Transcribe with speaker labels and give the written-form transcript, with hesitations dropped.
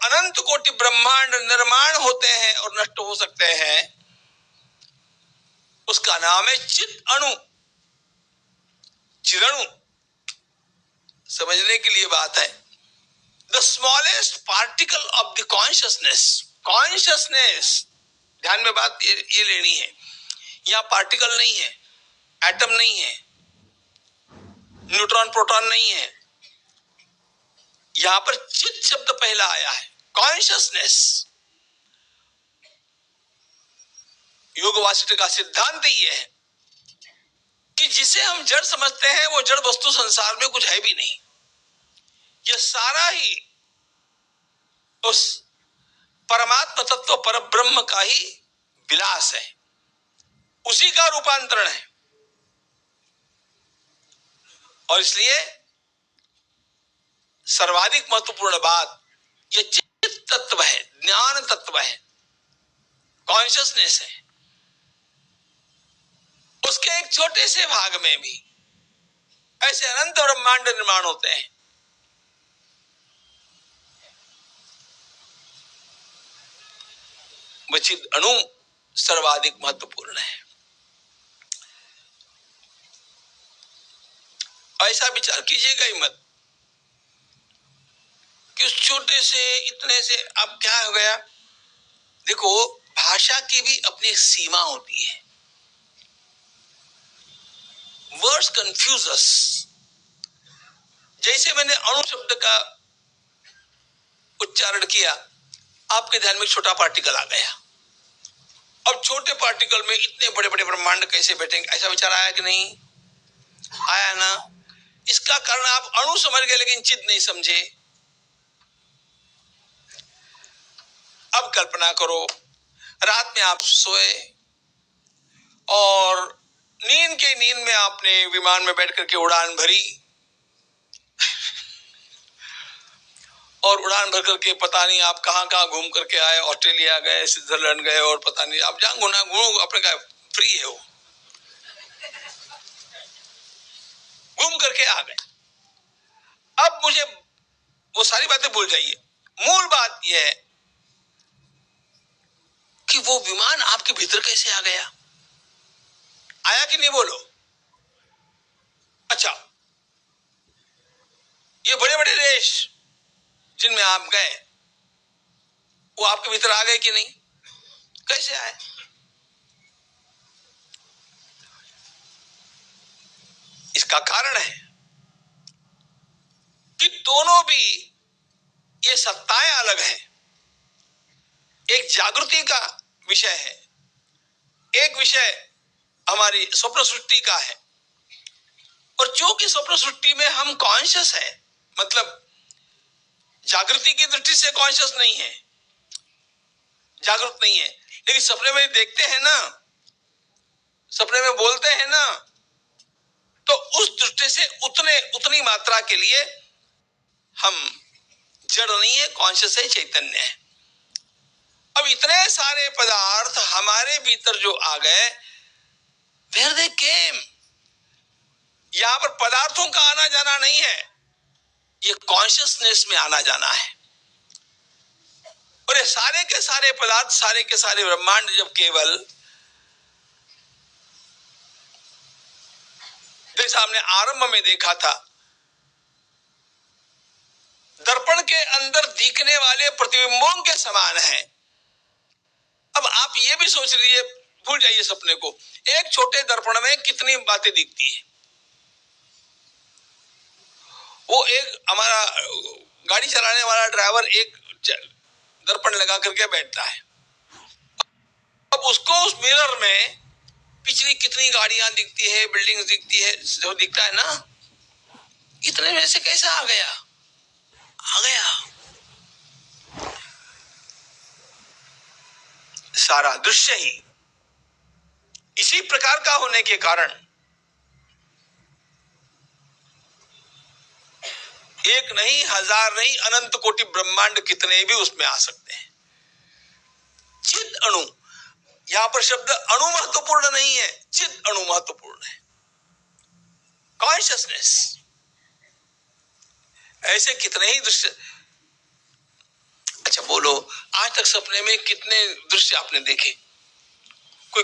Speaker 1: अनंत कोटि ब्रह्मांड निर्माण होते हैं और नष्ट हो सकते हैं, उसका नाम है चित अणु, चिरणु। समझने के लिए बात है, the smallest particle of the consciousness. Consciousness, ध्यान में बात ये लेनी है, यहां पार्टिकल नहीं है, एटम नहीं है, न्यूट्रॉन प्रोटॉन नहीं है, यहां पर चित शब्द पहला आया है। कॉन्शियसनेस, योग वासिष्ठ का सिद्धांत ये है कि जिसे हम जड़ समझते हैं वो जड़ वस्तु संसार में कुछ है भी नहीं, यह सारा ही उस परमात्मा तत्व पर ब्रह्म का ही विलास है, उसी का रूपांतरण है। और इसलिए सर्वाधिक महत्वपूर्ण बात यह चित तत्व है, ज्ञान तत्व है, कॉन्शियसनेस है। उसके एक छोटे से भाग में भी ऐसे अनंत ब्रह्मांड निर्माण होते हैं। वह चित अणु सर्वाधिक महत्वपूर्ण है। ऐसा विचार कीजिएगा ही मत कि उस छोटे से इतने से अब क्या हो गया। देखो, भाषा की भी अपनी एक सीमा होती है। वर्ड्स कंफ्यूज अस। जैसे मैंने अणु शब्द का उच्चारण किया, आपके ध्यान में छोटा पार्टिकल आ गया। अब छोटे पार्टिकल में इतने बड़े बड़े ब्रह्मांड कैसे बैठेंगे, ऐसा विचार आया कि नहीं आया ना। इसका कारण आप अणु समझ गए लेकिन चित नहीं समझे। अब कल्पना करो, रात में आप सोए और नींद में आपने विमान में बैठ करके उड़ान भरी और उड़ान भर करके पता नहीं आप कहां कहां घूम करके आए, ऑस्ट्रेलिया गए, स्विट्जरलैंड गए और पता नहीं आप जहां घूमना घूमो, अपने का फ्री है, वो घूम करके आ गए। अब मुझे वो सारी बातें भूल जाइए, मूल बात यह है कि वो विमान आपके भीतर कैसे आ गया, आया कि नहीं बोलो। अच्छा, ये बड़े बड़े देश जिनमें आप गए वो आपके भीतर आ गए कि नहीं, कैसे आए। इसका कारण है कि दोनों भी ये सत्ताएं अलग हैं। एक जागृति का विषय है, एक विषय हमारी स्वप्न सृष्टि का है। और जो कि स्वप्न सृष्टि में हम कॉन्शियस है, मतलब जागृति की दृष्टि से कॉन्शियस नहीं है, जागरूक नहीं है, लेकिन सपने में देखते हैं ना, सपने में बोलते हैं ना, तो उस दृष्टि से उतनी मात्रा के लिए हम जड़ नहीं है, कॉन्शियस है, चैतन्य है। अब इतने सारे पदार्थ हमारे भीतर जो आ गए, वेयर दे केम, यहां पर पदार्थों का आना जाना नहीं है, ये कॉन्शियसनेस में आना जाना है। और ये सारे के सारे पदार्थ, सारे के सारे ब्रह्मांड जब केवल जैसा हमने आरंभ में देखा था, दर्पण के अंदर दिखने वाले प्रतिबिंबों के समान है। अब आप ये भी सोच लीजिए, भूल जाइए सपने को, एक छोटे दर्पण में कितनी बातें दिखती है। वो एक हमारा गाड़ी चलाने वाला ड्राइवर एक दर्पण लगा करके बैठता है, अब उसको उस मिरर में पिछली कितनी गाड़ियां दिखती है, बिल्डिंग्स दिखती है, जो दिखता है ना, इतने में से कैसा आ गया, आ गया। सारा दृश्य ही इसी प्रकार का होने के कारण एक नहीं, हजार नहीं, अनंत कोटि ब्रह्मांड कितने भी उसमें आ सकते हैं। चित अणु, यहां पर शब्द अणु महत्वपूर्ण नहीं है, चित अणु महत्वपूर्ण है, कॉन्शियसनेस। ऐसे कितने ही दृश्य। अच्छा, बोलो, आज तक सपने में कितने दृश्य आपने देखे?